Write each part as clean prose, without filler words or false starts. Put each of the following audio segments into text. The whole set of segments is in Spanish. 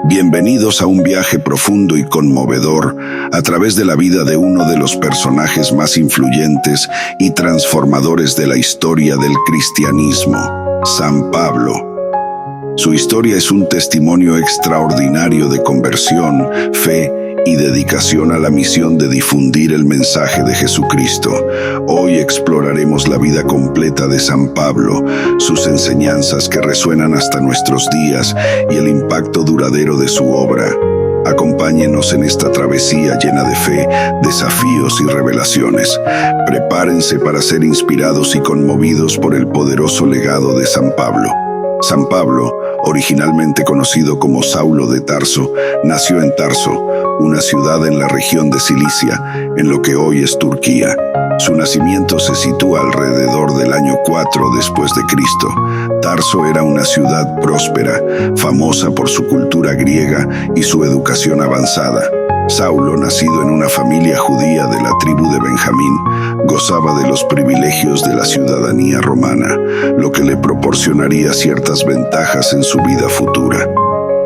Bienvenidos a un viaje profundo y conmovedor a través de la vida de uno de los personajes más influyentes y transformadores de la historia del cristianismo, San Pablo. Su historia es un testimonio extraordinario de conversión, fe y dedicación a la misión de difundir el mensaje de Jesucristo. Hoy exploraremos la vida completa de San Pablo, sus enseñanzas que resuenan hasta nuestros días y el impacto duradero de su obra. Acompáñenos en esta travesía llena de fe, desafíos y revelaciones. Prepárense para ser inspirados y conmovidos por el poderoso legado de San Pablo. San Pablo, originalmente conocido como Saulo de Tarso, nació en Tarso, una ciudad en la región de Cilicia, en lo que hoy es Turquía. Su nacimiento se sitúa alrededor del año 4 después de Cristo. Tarso era una ciudad próspera, famosa por su cultura griega y su educación avanzada. Saulo, nacido en una familia judía de la tribu de Benjamín, gozaba de los privilegios de la ciudadanía romana, lo que le proporcionaría ciertas ventajas en su vida futura.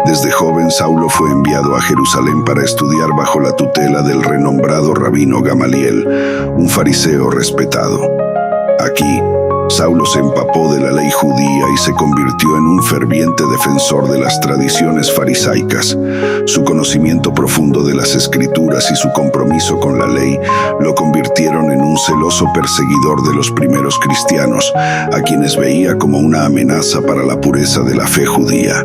Desde joven, Saulo fue enviado a Jerusalén para estudiar bajo la tutela del renombrado rabino Gamaliel, un fariseo respetado. Aquí, Saulo se empapó de la ley judía y se convirtió en un ferviente defensor de las tradiciones farisaicas. Su conocimiento profundo de las Escrituras y su compromiso con la ley lo convirtieron en un celoso perseguidor de los primeros cristianos, a quienes veía como una amenaza para la pureza de la fe judía.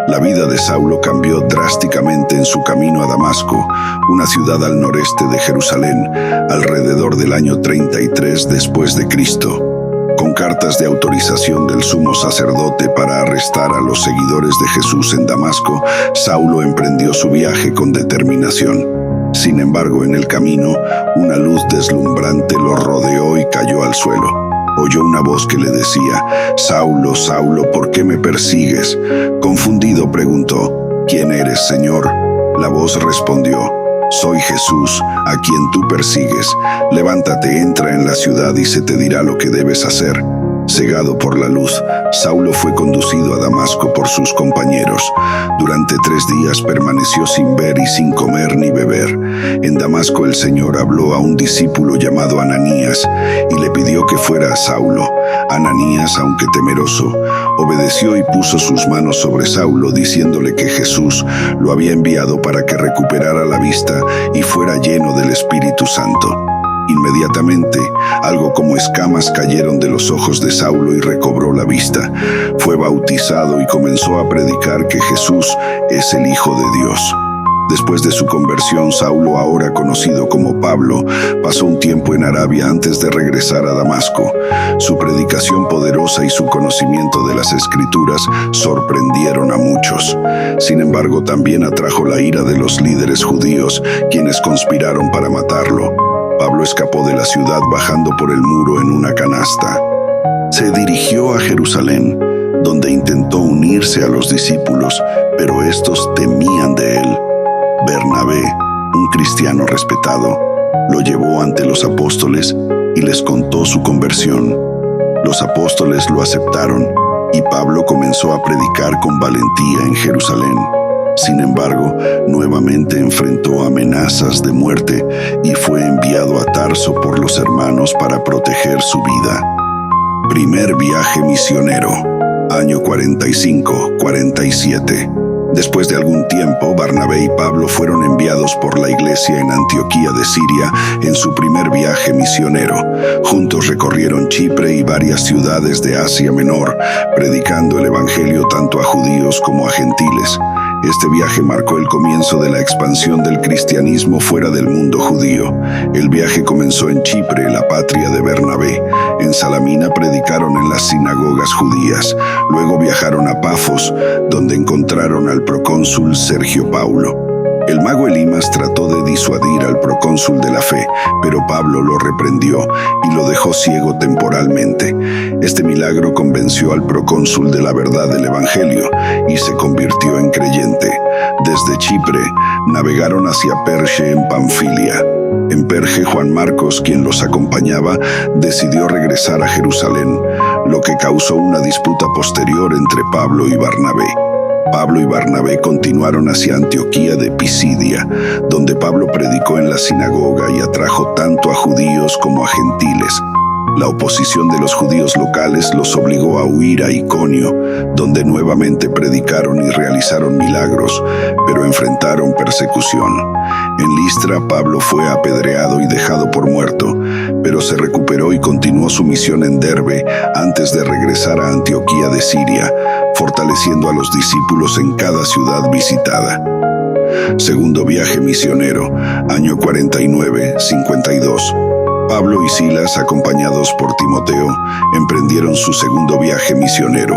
La vida de Saulo cambió drásticamente en su camino a Damasco, una ciudad al noreste de Jerusalén, alrededor del año 33 después de Cristo. Con cartas de autorización del sumo sacerdote para arrestar a los seguidores de Jesús en Damasco, Saulo emprendió su viaje con determinación. Sin embargo, en el camino, una luz deslumbrante lo rodeó y cayó al suelo. Oyó una voz que le decía: «Saulo, Saulo, ¿por qué me persigues?». Confundido preguntó: «¿Quién eres, Señor?». La voz respondió: «Soy Jesús, a quien tú persigues. Levántate, entra en la ciudad y se te dirá lo que debes hacer». Cegado por la luz, Saulo fue conducido a Damasco por sus compañeros. Durante 3 días permaneció sin ver y sin comer ni beber. En Damasco el Señor habló a un discípulo llamado Ananías y le pidió que fuera a Saulo. Ananías, aunque temeroso, obedeció y puso sus manos sobre Saulo, diciéndole que Jesús lo había enviado para que recuperara la vista y fuera lleno del Espíritu Santo. Inmediatamente, algo como escamas cayeron de los ojos de Saulo y recobró la vista. Fue bautizado y comenzó a predicar que Jesús es el Hijo de Dios. Después de su conversión, Saulo, ahora conocido como Pablo, pasó un tiempo en Arabia antes de regresar a Damasco. Su predicación poderosa y su conocimiento de las Escrituras sorprendieron a muchos. Sin embargo, también atrajo la ira de los líderes judíos, quienes conspiraron para matarlo. Pablo escapó de la ciudad bajando por el muro en una canasta. Se dirigió a Jerusalén, donde intentó unirse a los discípulos, pero estos temían de él. Bernabé, un cristiano respetado, lo llevó ante los apóstoles y les contó su conversión. Los apóstoles lo aceptaron y Pablo comenzó a predicar con valentía en Jerusalén. Sin embargo, nuevamente enfrentó amenazas de muerte y fue enviado a Tarso por los hermanos para proteger su vida. Primer viaje misionero, año 45-47. Después de algún tiempo, Bernabé y Pablo fueron enviados por la iglesia en Antioquía de Siria en su primer viaje misionero. Juntos recorrieron Chipre y varias ciudades de Asia Menor, predicando el evangelio tanto a judíos como a gentiles. Este viaje marcó el comienzo de la expansión del cristianismo fuera del mundo judío. El viaje comenzó en Chipre, la patria de Bernabé. En Salamina predicaron en las sinagogas judías. Luego viajaron a Pafos, donde encontraron al procónsul Sergio Paulo. El mago Elimas trató de disuadir al procónsul de la fe, pero Pablo lo reprendió y lo dejó ciego temporalmente. Este milagro convenció al procónsul de la verdad del evangelio y se convirtió en creyente. Desde Chipre navegaron hacia Perge en Panfilia. En Perge, Juan Marcos, quien los acompañaba, decidió regresar a Jerusalén, lo que causó una disputa posterior entre Pablo y Bernabé. Pablo y Barnabé continuaron hacia Antioquía de Pisidia, donde Pablo predicó en la sinagoga y atrajo tanto a judíos como a gentiles. La oposición de los judíos locales los obligó a huir a Iconio, donde nuevamente predicaron y realizaron milagros, pero enfrentaron persecución. En Listra, Pablo fue apedreado y dejado por muerto, pero se recuperó y continuó su misión en Derbe antes de regresar a Antioquía de Siria, fortaleciendo a los discípulos en cada ciudad visitada. Segundo viaje misionero, año 49-52. Pablo y Silas, acompañados por Timoteo, emprendieron su segundo viaje misionero.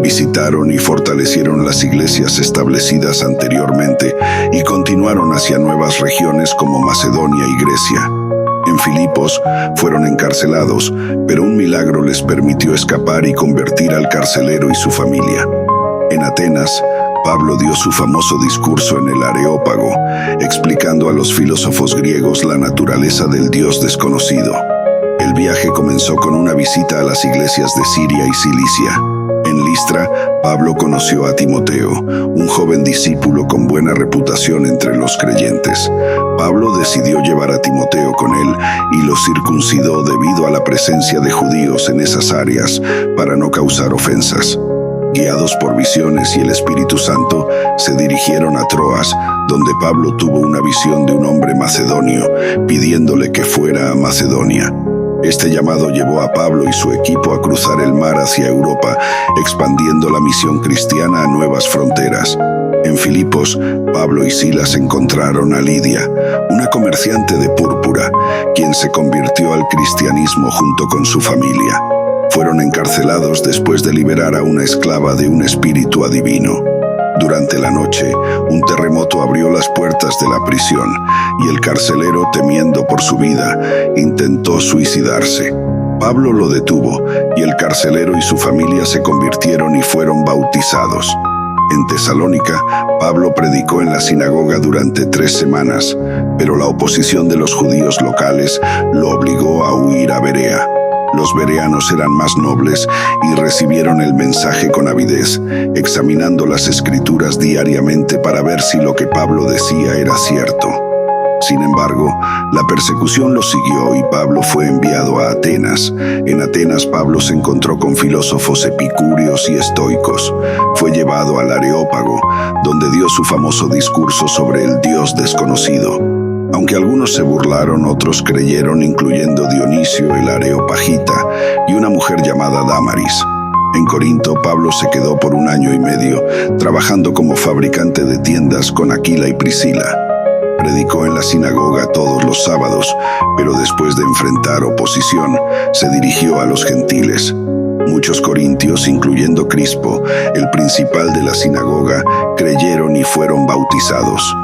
Visitaron y fortalecieron las iglesias establecidas anteriormente y continuaron hacia nuevas regiones como Macedonia y Grecia. En Filipos fueron encarcelados, pero un milagro les permitió escapar y convertir al carcelero y su familia. En Atenas, Pablo dio su famoso discurso en el Areópago, explicando a los filósofos griegos la naturaleza del Dios desconocido. El viaje comenzó con una visita a las iglesias de Siria y Cilicia. En Listra, Pablo conoció a Timoteo, un joven discípulo con buena reputación entre los creyentes. Pablo decidió llevar a Timoteo con él y lo circuncidó debido a la presencia de judíos en esas áreas para no causar ofensas. Guiados por visiones y el Espíritu Santo, se dirigieron a Troas, donde Pablo tuvo una visión de un hombre macedonio, pidiéndole que fuera a Macedonia. Este llamado llevó a Pablo y su equipo a cruzar el mar hacia Europa, expandiendo la misión cristiana a nuevas fronteras. En Filipos, Pablo y Silas encontraron a Lidia, una comerciante de púrpura, quien se convirtió al cristianismo junto con su familia. Fueron encarcelados después de liberar a una esclava de un espíritu adivino. Durante la noche, un terremoto abrió las puertas de la prisión y el carcelero, temiendo por su vida, intentó suicidarse. Pablo lo detuvo y el carcelero y su familia se convirtieron y fueron bautizados. En Tesalónica, Pablo predicó en la sinagoga durante 3 semanas, pero la oposición de los judíos locales lo obligó a huir a Berea. Los bereanos eran más nobles y recibieron el mensaje con avidez, examinando las escrituras diariamente para ver si lo que Pablo decía era cierto. Sin embargo, la persecución lo siguió y Pablo fue enviado a Atenas. En Atenas, Pablo se encontró con filósofos epicúreos y estoicos. Fue llevado al Areópago, donde dio su famoso discurso sobre el Dios desconocido. Aunque algunos se burlaron, otros creyeron, incluyendo Dionisio el Areopagita y una mujer llamada Dámaris. En Corinto, Pablo se quedó por 1 año y medio, trabajando como fabricante de tiendas con Aquila y Priscila. Predicó en la sinagoga todos los sábados, pero después de enfrentar oposición, se dirigió a los gentiles. Muchos corintios, incluyendo Crispo, el principal de la sinagoga, creyeron y fueron bautizados.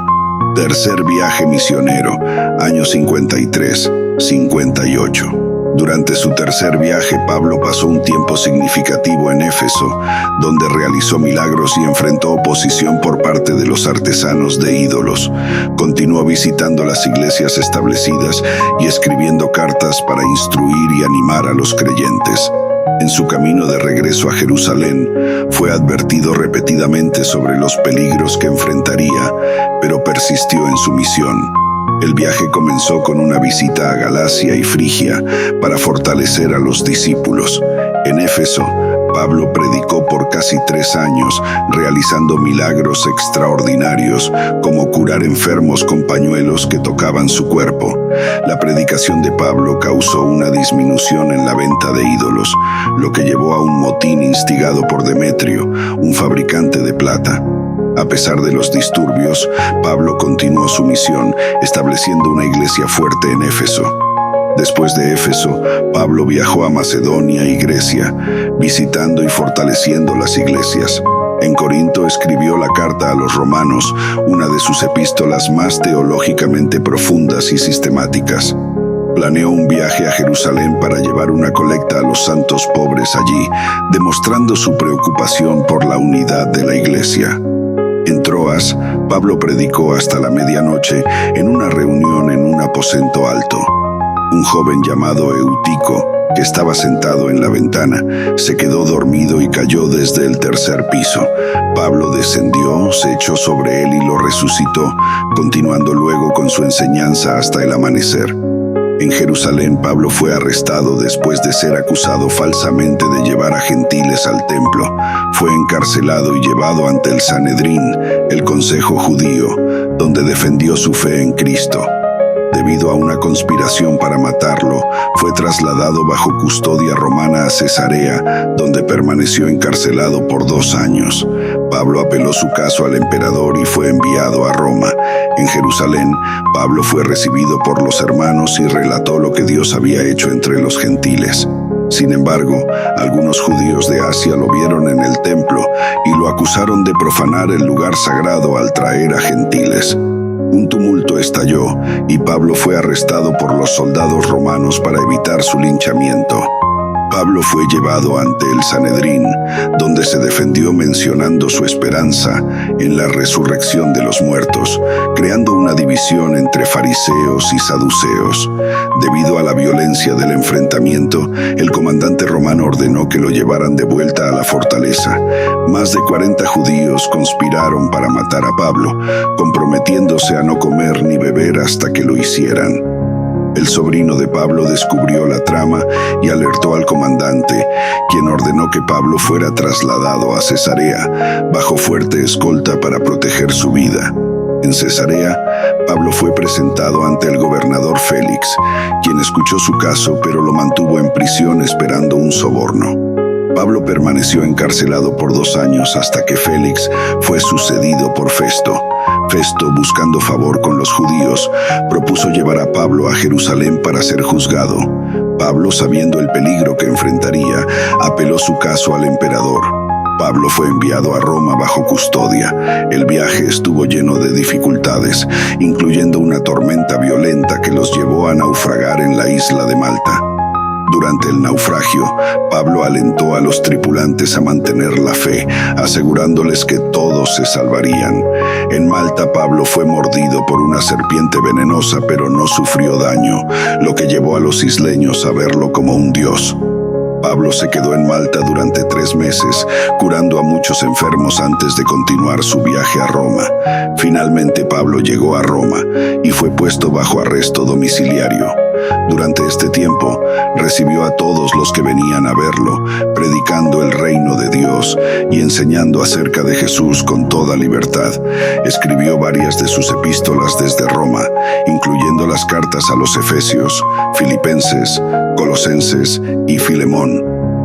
Tercer viaje misionero, año 53-58. Durante su tercer viaje, Pablo pasó un tiempo significativo en Éfeso, donde realizó milagros y enfrentó oposición por parte de los artesanos de ídolos. Continuó visitando las iglesias establecidas y escribiendo cartas para instruir y animar a los creyentes. En su camino de regreso a Jerusalén, fue advertido repetidamente sobre los peligros que enfrentaría, pero persistió en su misión. El viaje comenzó con una visita a Galacia y Frigia para fortalecer a los discípulos. En Éfeso, Pablo predicó por casi 3 años, realizando milagros extraordinarios, como curar enfermos con pañuelos que tocaban su cuerpo. La predicación de Pablo causó una disminución en la venta de ídolos, lo que llevó a un motín instigado por Demetrio, un fabricante de plata. A pesar de los disturbios, Pablo continuó su misión, estableciendo una iglesia fuerte en Éfeso. Después de Éfeso, Pablo viajó a Macedonia y Grecia, visitando y fortaleciendo las iglesias. En Corinto escribió la carta a los romanos, una de sus epístolas más teológicamente profundas y sistemáticas. Planeó un viaje a Jerusalén para llevar una colecta a los santos pobres allí, demostrando su preocupación por la unidad de la iglesia. En Troas, Pablo predicó hasta la medianoche en una reunión en un aposento alto. Un joven llamado Eutico, que estaba sentado en la ventana, se quedó dormido y cayó desde el tercer piso. Pablo descendió, se echó sobre él y lo resucitó, continuando luego con su enseñanza hasta el amanecer. En Jerusalén, Pablo fue arrestado después de ser acusado falsamente de llevar a gentiles al templo. Fue encarcelado y llevado ante el Sanedrín, el consejo judío, donde defendió su fe en Cristo. Debido a una conspiración para matarlo, fue trasladado bajo custodia romana a Cesarea, donde permaneció encarcelado por 2 años. Pablo apeló su caso al emperador y fue enviado a Roma. En Jerusalén, Pablo fue recibido por los hermanos y relató lo que Dios había hecho entre los gentiles. Sin embargo, algunos judíos de Asia lo vieron en el templo y lo acusaron de profanar el lugar sagrado al traer a gentiles. Un tumulto estalló y Pablo fue arrestado por los soldados romanos para evitar su linchamiento. Pablo fue llevado ante el Sanedrín, donde se defendió mencionando su esperanza en la resurrección de los muertos, creando una división entre fariseos y saduceos. Debido a la violencia del enfrentamiento, el comandante romano ordenó que lo llevaran de vuelta a la fortaleza. Más de 40 judíos conspiraron para matar a Pablo, comprometiéndose a no comer ni beber hasta que lo hicieran. El sobrino de Pablo descubrió la trama y alertó al comandante, quien ordenó que Pablo fuera trasladado a Cesarea, bajo fuerte escolta para proteger su vida. En Cesarea, Pablo fue presentado ante el gobernador Félix, quien escuchó su caso pero lo mantuvo en prisión esperando un soborno. Pablo permaneció encarcelado por 2 años hasta que Félix fue sucedido por Festo. Festo, buscando favor con los judíos, propuso llevar a Pablo a Jerusalén para ser juzgado. Pablo, sabiendo el peligro que enfrentaría, apeló su caso al emperador. Pablo fue enviado a Roma bajo custodia. El viaje estuvo lleno de dificultades, incluyendo una tormenta violenta que los llevó a naufragar en la isla de Malta. Durante el naufragio, Pablo alentó a los tripulantes a mantener la fe, asegurándoles que todos se salvarían. En Malta, Pablo fue mordido por una serpiente venenosa, pero no sufrió daño, lo que llevó a los isleños a verlo como un dios. Pablo se quedó en Malta durante 3 meses, curando a muchos enfermos antes de continuar su viaje a Roma. Finalmente, Pablo llegó a Roma y fue puesto bajo arresto domiciliario. Durante este tiempo, recibió a todos los que venían a verlo, predicando el reino de Dios y enseñando acerca de Jesús con toda libertad. Escribió varias de sus epístolas desde Roma, incluyendo las cartas a los Efesios, Filipenses, Colosenses y Filemón.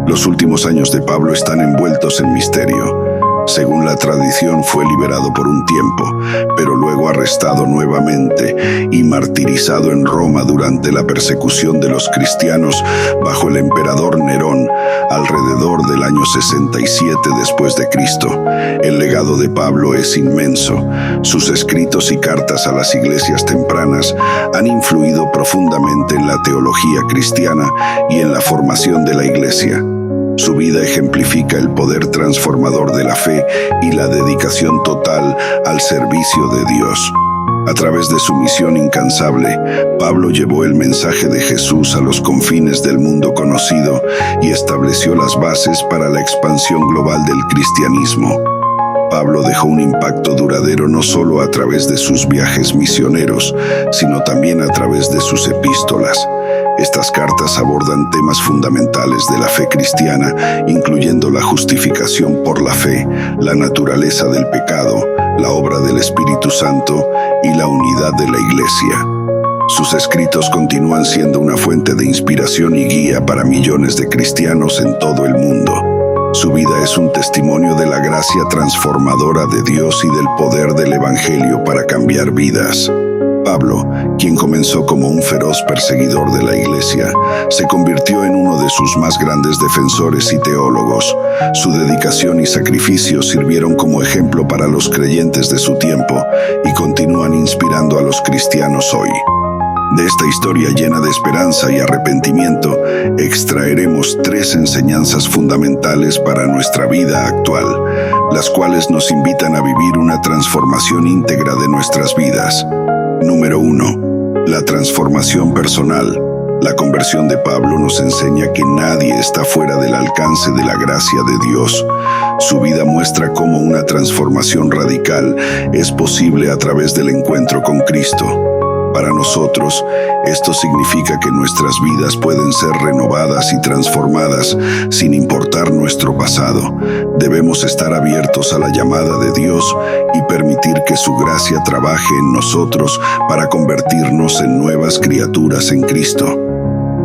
Los últimos años de Pablo están envueltos en misterio. Según la tradición, fue liberado por un tiempo, pero luego arrestado nuevamente y martirizado en Roma durante la persecución de los cristianos bajo el emperador Nerón, alrededor del año 67 después de Cristo. El legado de Pablo es inmenso. Sus escritos y cartas a las iglesias tempranas han influido profundamente en la teología cristiana y en la formación de la iglesia. Su vida ejemplifica el poder transformador de la fe y la dedicación total al servicio de Dios. A través de su misión incansable, Pablo llevó el mensaje de Jesús a los confines del mundo conocido y estableció las bases para la expansión global del cristianismo. Pablo dejó un impacto duradero no solo a través de sus viajes misioneros, sino también a través de sus epístolas. Estas cartas abordan temas fundamentales de la fe cristiana, incluyendo la justificación por la fe, la naturaleza del pecado, la obra del Espíritu Santo y la unidad de la Iglesia. Sus escritos continúan siendo una fuente de inspiración y guía para millones de cristianos en todo el mundo. Su vida es un testimonio de la gracia transformadora de Dios y del poder del Evangelio para cambiar vidas. Pablo, quien comenzó como un feroz perseguidor de la iglesia, se convirtió en uno de sus más grandes defensores y teólogos. Su dedicación y sacrificio sirvieron como ejemplo para los creyentes de su tiempo y continúan inspirando a los cristianos hoy. De esta historia llena de esperanza y arrepentimiento, extraeremos 3 enseñanzas fundamentales para nuestra vida actual, las cuales nos invitan a vivir una transformación íntegra de nuestras vidas. Número 1. La transformación personal. La conversión de Pablo nos enseña que nadie está fuera del alcance de la gracia de Dios. Su vida muestra cómo una transformación radical es posible a través del encuentro con Cristo. Para nosotros, esto significa que nuestras vidas pueden ser renovadas y transformadas sin importar nuestro pasado. Debemos estar abiertos a la llamada de Dios y permitir que su gracia trabaje en nosotros para convertirnos en nuevas criaturas en Cristo.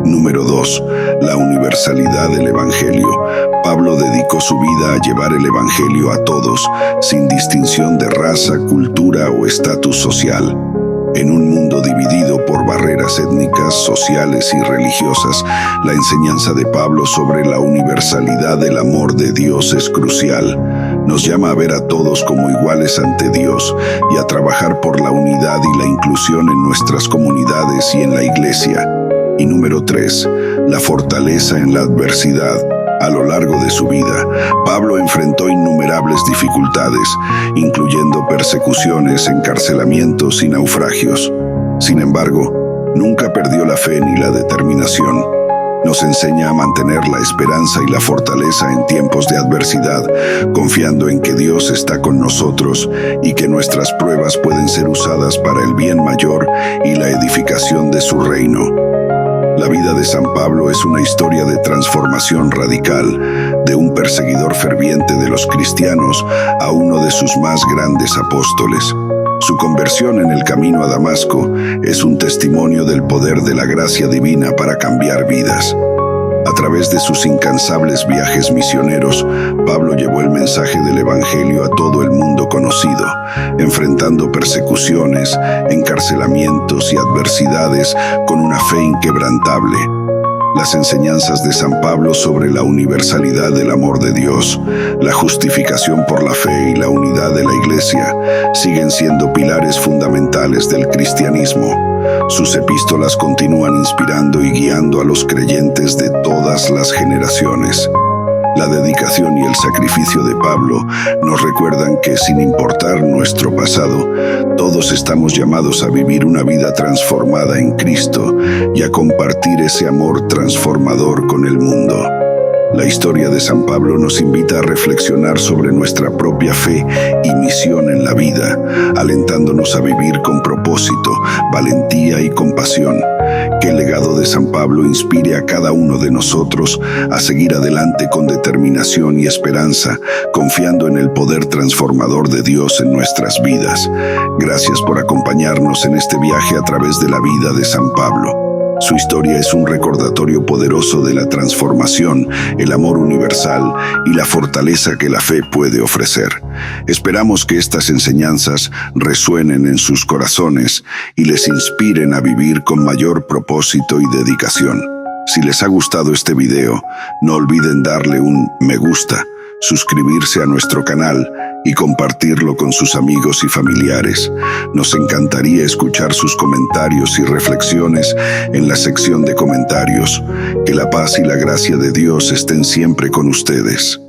Número 2. La universalidad del Evangelio. Pablo dedicó su vida a llevar el Evangelio a todos, sin distinción de raza, cultura o estatus social. En un mundo dividido por barreras étnicas, sociales y religiosas, la enseñanza de Pablo sobre la universalidad del amor de Dios es crucial. Nos llama a ver a todos como iguales ante Dios y a trabajar por la unidad y la inclusión en nuestras comunidades y en la iglesia. Y número 3, la fortaleza en la adversidad. A lo largo de su vida, Pablo enfrentó innumerables dificultades, incluyendo persecuciones, encarcelamientos y naufragios. Sin embargo, nunca perdió la fe ni la determinación. Nos enseña a mantener la esperanza y la fortaleza en tiempos de adversidad, confiando en que Dios está con nosotros y que nuestras pruebas pueden ser usadas para el bien mayor y la edificación de su reino. La vida de San Pablo es una historia de transformación radical, de un perseguidor ferviente de los cristianos a uno de sus más grandes apóstoles. Su conversión en el camino a Damasco es un testimonio del poder de la gracia divina para cambiar vidas. A través de sus incansables viajes misioneros, Pablo llevó el mensaje del Evangelio a todo el mundo conocido, enfrentando persecuciones, encarcelamientos y adversidades con una fe inquebrantable. Las enseñanzas de San Pablo sobre la universalidad del amor de Dios, la justificación por la fe y la unidad de la Iglesia siguen siendo pilares fundamentales del cristianismo. Sus epístolas continúan inspirando y guiando a los creyentes de todas las generaciones. La dedicación y el sacrificio de Pablo nos recuerdan que, sin importar nuestro pasado, todos estamos llamados a vivir una vida transformada en Cristo y a compartir ese amor transformador con el mundo. La historia de San Pablo nos invita a reflexionar sobre nuestra propia fe y misión en la vida, alentándonos a vivir con propósito, valentía y compasión. Que el legado de San Pablo inspire a cada uno de nosotros a seguir adelante con determinación y esperanza, confiando en el poder transformador de Dios en nuestras vidas. Gracias por acompañarnos en este viaje a través de la vida de San Pablo. Su historia es un recordatorio poderoso de la transformación, el amor universal y la fortaleza que la fe puede ofrecer. Esperamos que estas enseñanzas resuenen en sus corazones y les inspiren a vivir con mayor propósito y dedicación. Si les ha gustado este video, no olviden darle un me gusta, suscribirse a nuestro canal y compartirlo con sus amigos y familiares. Nos encantaría escuchar sus comentarios y reflexiones en la sección de comentarios. Que la paz y la gracia de Dios estén siempre con ustedes.